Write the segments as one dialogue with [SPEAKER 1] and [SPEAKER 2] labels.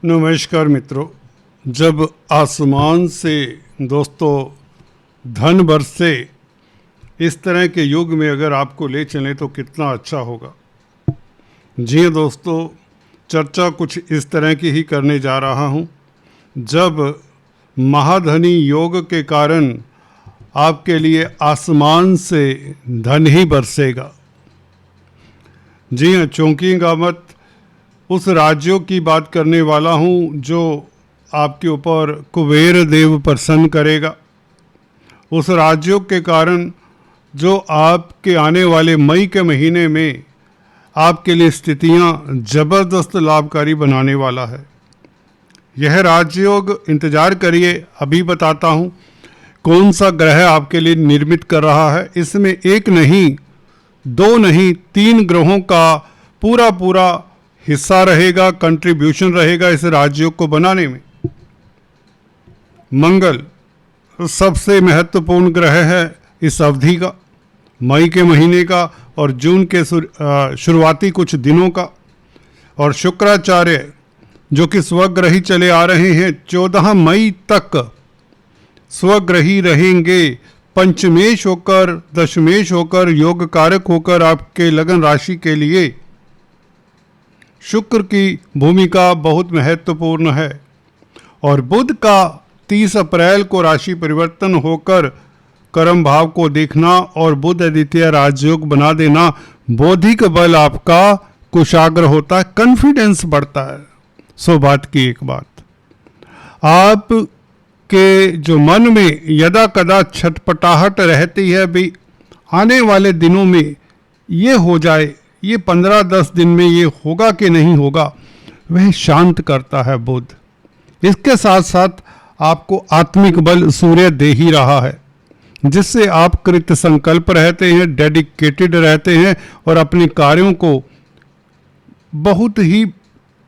[SPEAKER 1] नमस्कार मित्रों। जब आसमान से दोस्तों धन बरसे, इस तरह के युग में अगर आपको ले चलें तो कितना अच्छा होगा। जी हाँ दोस्तों, चर्चा कुछ इस तरह की ही करने जा रहा हूँ। जब महाधनी योग के कारण आपके लिए आसमान से धन ही बरसेगा। जी हाँ, चौंकिएगा मत। उस राज्यों की बात करने वाला हूँ जो आपके ऊपर कुबेर देव प्रसन्न करेगा। उस राज्यों के कारण जो आपके आने वाले मई के महीने में आपके लिए स्थितियाँ ज़बरदस्त लाभकारी बनाने वाला है। यह राजयोग इंतज़ार करिए, अभी बताता हूँ कौन सा ग्रह आपके लिए निर्मित कर रहा है। इसमें एक नहीं, दो नहीं, 3 ग्रहों का पूरा हिस्सा रहेगा, कंट्रीब्यूशन रहेगा इस राजयोग को बनाने में। मंगल सबसे महत्वपूर्ण ग्रह है इस अवधि का, मई के महीने का और जून के शुरुआती कुछ दिनों का। और शुक्राचार्य जो कि स्वग्रही चले आ रहे हैं, 14 मई तक स्वग्रही रहेंगे। पंचमेश होकर, दशमेश होकर, योग कारक होकर आपके लगन राशि के लिए शुक्र की भूमिका बहुत महत्वपूर्ण है। और बुध का 30 अप्रैल को राशि परिवर्तन होकर कर्म भाव को देखना और बुध द्वितीय राजयोग बना देना, बौद्धिक बल आपका कुशाग्र होता है, कॉन्फिडेंस बढ़ता है। सो बात की एक बात, आपके जो मन में यदा कदा छटपटाहट रहती है भी आने वाले दिनों में ये हो जाए, ये 15-10 दिन में ये होगा कि नहीं होगा, वह शांत करता है बुध। इसके साथ साथ आपको आत्मिक बल सूर्य दे ही रहा है, जिससे आप कृत संकल्प रहते हैं, डेडिकेटेड रहते हैं और अपने कार्यों को बहुत ही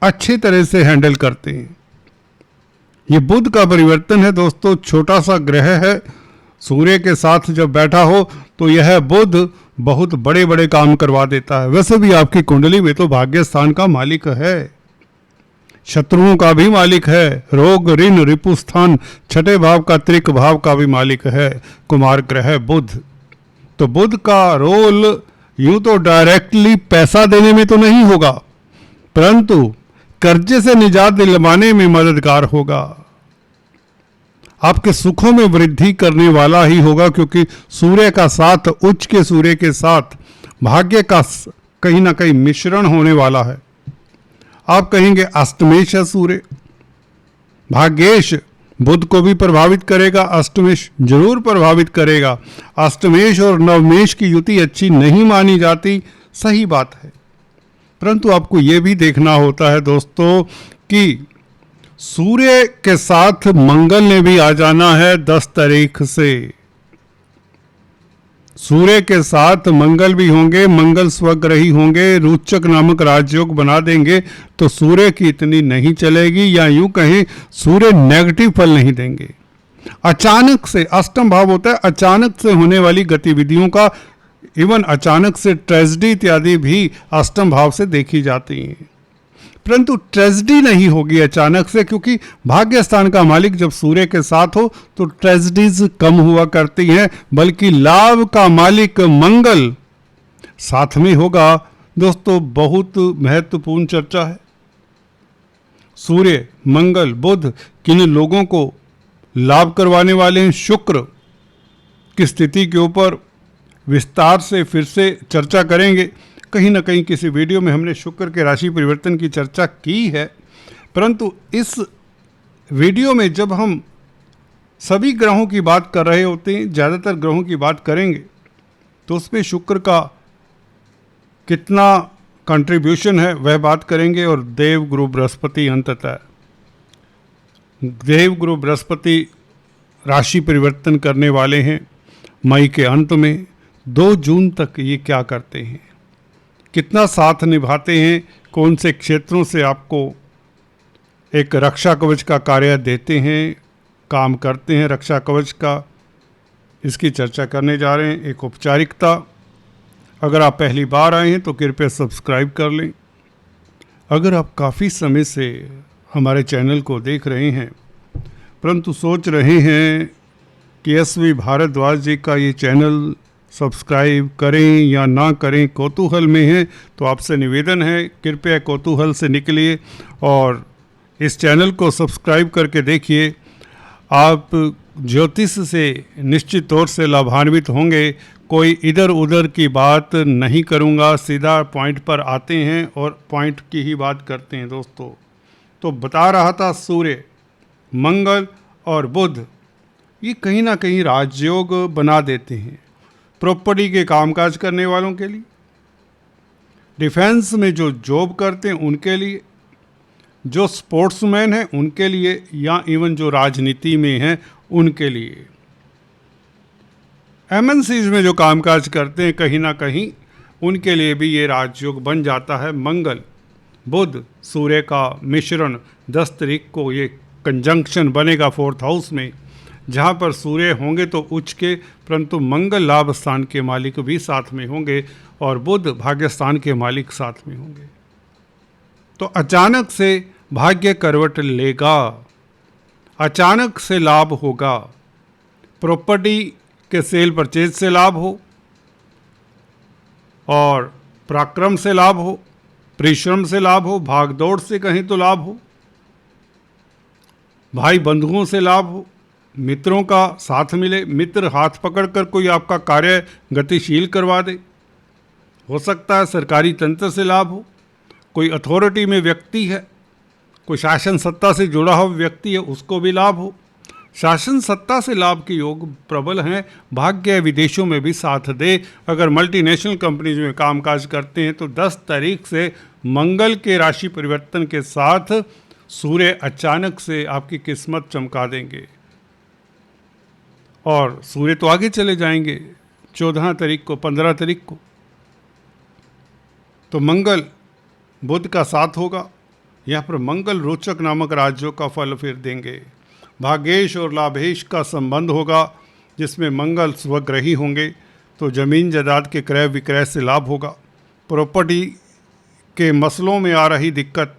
[SPEAKER 1] अच्छे तरह से हैंडल करते हैं। ये बुध का परिवर्तन है दोस्तों, छोटा सा ग्रह है, सूर्य के साथ जब बैठा हो तो यह बुध बहुत बड़े बड़े काम करवा देता है। वैसे भी आपकी कुंडली में तो भाग्य स्थान का मालिक है, शत्रुओं का भी मालिक है, रोग ऋण रिपु स्थान छठे भाव का त्रिक भाव का भी मालिक है कुमार ग्रह बुध। तो बुध का रोल यूं तो डायरेक्टली पैसा देने में तो नहीं होगा, परंतु कर्जे से निजात दिलवाने में मददगार होगा। आपके सुखों में वृद्धि करने वाला ही होगा, क्योंकि सूर्य का साथ, उच्च के सूर्य के साथ भाग्य का कहीं ना कहीं मिश्रण होने वाला है। आप कहेंगे अष्टमेश है सूर्य, भाग्येश बुध को भी प्रभावित करेगा, अष्टमेश जरूर प्रभावित करेगा। अष्टमेश और नवमेश की युति अच्छी नहीं मानी जाती, सही बात है, परंतु आपको यह भी देखना होता है दोस्तों कि सूर्य के साथ मंगल ने भी आ जाना है 10 तारीख से। सूर्य के साथ मंगल भी होंगे, मंगल स्वग्रही होंगे, रोचक नामक राजयोग बना देंगे। तो सूर्य की इतनी नहीं चलेगी, या यूं कहें सूर्य नेगेटिव फल नहीं देंगे। अचानक से, अष्टम भाव होता है अचानक से होने वाली गतिविधियों का, इवन अचानक से ट्रेजेडी इत्यादि भी अष्टम भाव से देखी जाती हैं, परंतु ट्रेजेडी नहीं होगी अचानक से, क्योंकि भाग्य स्थान का मालिक जब सूर्य के साथ हो तो ट्रेजेडीज कम हुआ करती हैं, बल्कि लाभ का मालिक मंगल साथ में होगा। दोस्तों बहुत महत्वपूर्ण चर्चा है। सूर्य, मंगल, बुध किन लोगों को लाभ करवाने वाले हैं, शुक्र की स्थिति के ऊपर विस्तार से फिर से चर्चा करेंगे। कहीं ना कहीं किसी वीडियो में हमने शुक्र के राशि परिवर्तन की चर्चा की है, परंतु इस वीडियो में जब हम सभी ग्रहों की बात कर रहे होते हैं, ज़्यादातर ग्रहों की बात करेंगे, तो उसमें शुक्र का कितना कंट्रीब्यूशन है वह बात करेंगे। और देव गुरु बृहस्पति, अंततः देव गुरु बृहस्पति राशि परिवर्तन करने वाले हैं मई के अंत में। 2 जून तक ये क्या करते हैं, कितना साथ निभाते हैं, कौन से क्षेत्रों से आपको एक रक्षा कवच का कार्य देते हैं, काम करते हैं रक्षा कवच का, इसकी चर्चा करने जा रहे हैं। एक औपचारिकता, अगर आप पहली बार आए हैं तो कृपया सब्सक्राइब कर लें। अगर आप काफ़ी समय से हमारे चैनल को देख रहे हैं, परंतु सोच रहे हैं कि SV भारद्वाज जी का ये चैनल सब्सक्राइब करें या ना करें, कौतूहल में हैं, तो आपसे निवेदन है कृपया कौतूहल से निकलिए और इस चैनल को सब्सक्राइब करके देखिए। आप ज्योतिष से निश्चित तौर से लाभान्वित होंगे। कोई इधर उधर की बात नहीं करूँगा, सीधा पॉइंट पर आते हैं और पॉइंट की ही बात करते हैं दोस्तों। तो बता रहा था सूर्य, मंगल और बुध ये कहीं ना कहीं राजयोग बना देते हैं प्रॉपर्टी के कामकाज करने वालों के लिए, डिफेंस में जो जॉब करते हैं उनके लिए, जो स्पोर्ट्समैन हैं उनके लिए, या इवन जो राजनीति में हैं उनके लिए, MNCs में जो कामकाज करते हैं कहीं ना कहीं उनके लिए भी ये राजयोग बन जाता है। मंगल बुध सूर्य का मिश्रण 10 तारीख को ये कंजंक्शन बनेगा 4th हाउस में, जहाँ पर सूर्य होंगे तो उच्च के, परंतु मंगल लाभ स्थान के मालिक भी साथ में होंगे और बुध भाग्य स्थान के मालिक साथ में होंगे। तो अचानक से भाग्य करवट लेगा, अचानक से लाभ होगा, प्रॉपर्टी के सेल परचेज से लाभ हो और पराक्रम से लाभ हो, परिश्रम से लाभ हो, भागदौड़ से कहीं तो लाभ हो, भाई बंधुओं से लाभ हो, मित्रों का साथ मिले, मित्र हाथ पकड़कर कोई आपका कार्य गतिशील करवा दे, हो सकता है सरकारी तंत्र से लाभ हो, कोई अथॉरिटी में व्यक्ति है, कोई शासन सत्ता से जुड़ा हुआ व्यक्ति है उसको भी लाभ हो, शासन सत्ता से लाभ के योग प्रबल हैं। भाग्य विदेशों में भी साथ दे। अगर मल्टीनेशनल कंपनीज में कामकाज करते हैं तो 10 तारीख से मंगल के राशि परिवर्तन के साथ सूर्य अचानक से आपकी किस्मत चमका देंगे और सूर्य तो आगे चले जाएंगे 14 तारीख को, 15 तारीख को। तो मंगल बुध का साथ होगा, यहाँ पर मंगल रोचक नामक राजयोग का फल फिर देंगे। भाग्येश और लाभेश का संबंध होगा जिसमें मंगल स्वग्रही होंगे, तो ज़मीन जायदाद के क्रय विक्रय से लाभ होगा। प्रॉपर्टी के मसलों में आ रही दिक्कत,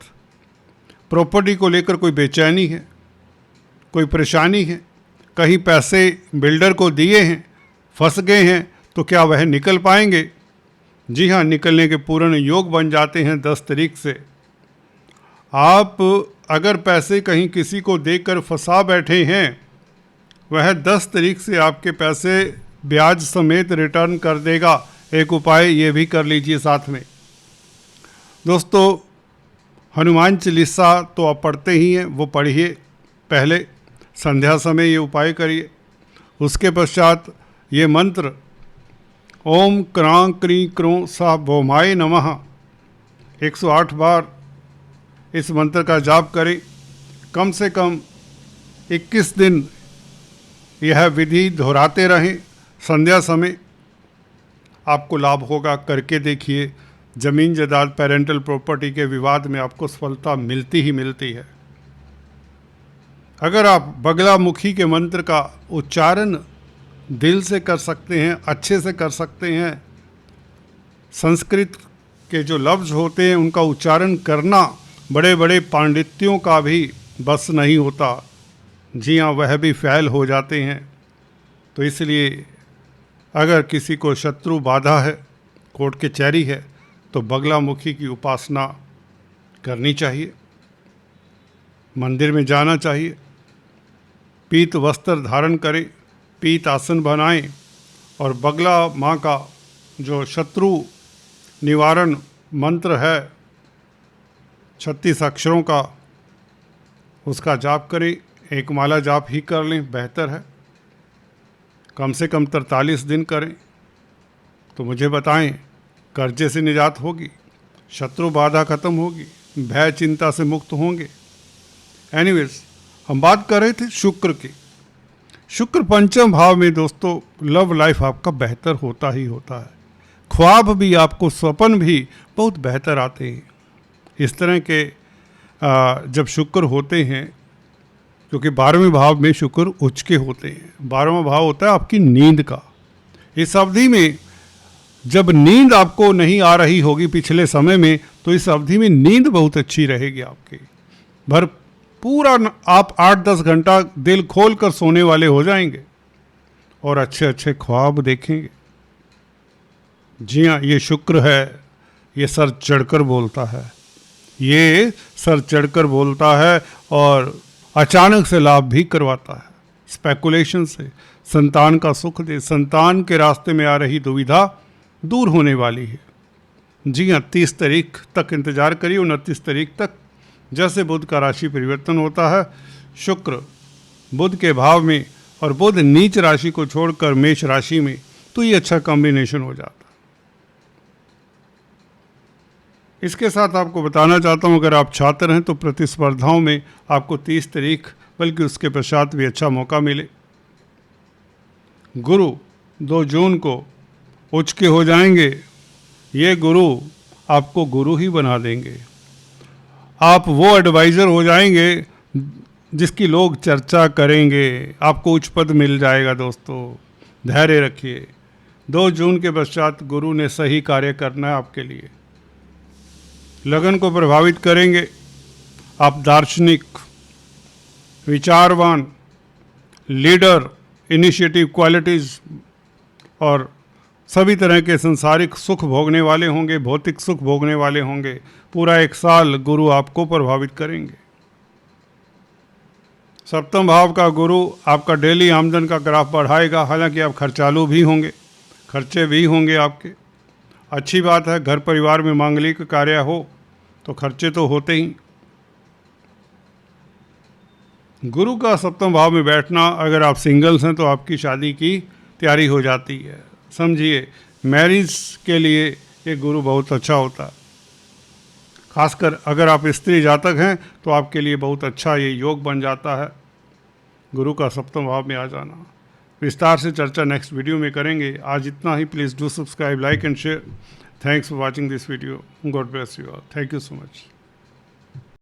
[SPEAKER 1] प्रॉपर्टी को लेकर कोई बेचैनी है, कोई परेशानी है, कहीं पैसे बिल्डर को दिए हैं, फंस गए हैं, तो क्या वह निकल पाएंगे? जी हाँ, निकलने के पूर्ण योग बन जाते हैं 10 तारीख से। आप अगर पैसे कहीं किसी को देकर फंसा बैठे हैं, वह 10 तारीख से आपके पैसे ब्याज समेत रिटर्न कर देगा। एक उपाय ये भी कर लीजिए साथ में दोस्तों। हनुमान चालीसा तो आप पढ़ते ही हैं, वो पढ़िए पहले, संध्या समय ये उपाय करिए। उसके पश्चात ये मंत्र ओम क्रां क्री क्रों सा भौमाय नमः 108 बार इस मंत्र का जाप करें। कम से कम 21 दिन यह विधि दोहराते रहें। संध्या समय आपको लाभ होगा, करके देखिए। ज़मीन जायदाद पेरेंटल प्रॉपर्टी के विवाद में आपको सफलता मिलती ही मिलती है। अगर आप बगलामुखी के मंत्र का उच्चारण दिल से कर सकते हैं, अच्छे से कर सकते हैं, संस्कृत के जो लफ्ज़ होते हैं उनका उच्चारण करना बड़े बड़े पांडित्यों का भी बस नहीं होता। जी हाँ, वह भी फैल हो जाते हैं। तो इसलिए अगर किसी को शत्रु बाधा है, कोर्ट कचहरी है, तो बगलामुखी की उपासना करनी चाहिए, मंदिर में जाना चाहिए, पीत वस्त्र धारण करें, पीत आसन बनाएं और बगला माँ का जो शत्रु निवारण मंत्र है 36 अक्षरों का, उसका जाप करें। एक माला जाप ही कर लें, बेहतर है। कम से कम 43 दिन करें तो मुझे बताएं, कर्जे से निजात होगी, शत्रु बाधा खत्म होगी, भय चिंता से मुक्त होंगे। एनीवेज, हम बात कर रहे थे शुक्र की। शुक्र पंचम भाव में दोस्तों लव लाइफ आपका बेहतर होता ही होता है। ख्वाब भी आपको, स्वप्न भी बहुत बेहतर आते हैं। इस तरह के जब शुक्र होते हैं, क्योंकि 12वें भाव में शुक्र उच्च के होते हैं। 12वां भाव होता है आपकी नींद का। इस अवधि में जब नींद आपको नहीं आ रही होगी पिछले समय में, तो इस अवधि में नींद बहुत अच्छी रहेगी आपकी। पूरा आप 8-10 घंटा दिल खोल कर सोने वाले हो जाएंगे और अच्छे अच्छे ख्वाब देखेंगे। जी हाँ, ये शुक्र है, ये सर चढ़कर बोलता है, ये सर चढ़कर बोलता है और अचानक से लाभ भी करवाता है। स्पेकुलेशन से संतान का सुख दे, संतान के रास्ते में आ रही दुविधा दूर होने वाली है। जी हाँ, 30 तारीख तक इंतज़ार करिए, 29 तारीख तक जैसे बुध का राशि परिवर्तन होता है, शुक्र बुध के भाव में और बुध नीच राशि को छोड़कर मेष राशि में, तो ये अच्छा कॉम्बिनेशन हो जाता है। इसके साथ आपको बताना चाहता हूँ, अगर आप छात्र हैं तो प्रतिस्पर्धाओं में आपको 30 तारीख बल्कि उसके पश्चात भी अच्छा मौका मिले। गुरु 2 जून को उच्च के हो जाएंगे। ये गुरु आपको गुरु ही बना देंगे। आप वो एडवाइज़र हो जाएंगे जिसकी लोग चर्चा करेंगे, आपको उच्च पद मिल जाएगा। दोस्तों धैर्य रखिए, 2 जून के पश्चात गुरु ने सही कार्य करना है आपके लिए। लगन को प्रभावित करेंगे। आप दार्शनिक, विचारवान, लीडर, इनिशिएटिव क्वालिटीज़ और सभी तरह के संसारिक सुख भोगने वाले होंगे, भौतिक सुख भोगने वाले होंगे। पूरा 1 साल गुरु आपको प्रभावित करेंगे। सप्तम भाव का गुरु आपका डेली आमदन का ग्राफ बढ़ाएगा। हालांकि आप खर्चालू भी होंगे, खर्चे भी होंगे आपके। अच्छी बात है, घर परिवार में मांगलिक कार्य हो तो खर्चे तो होते ही। गुरु का सप्तम भाव में बैठना, अगर आप सिंगल्स हैं तो आपकी शादी की तैयारी हो जाती है। समझिए, मैरिज के लिए ये गुरु बहुत अच्छा होता है। खासकर अगर आप स्त्री जातक हैं तो आपके लिए बहुत अच्छा ये योग बन जाता है, गुरु का सप्तम भाव में आ जाना। विस्तार से चर्चा नेक्स्ट वीडियो में करेंगे। आज इतना ही। Please do subscribe, like and share. Thanks for watching this video. God bless you all. Thank you so much.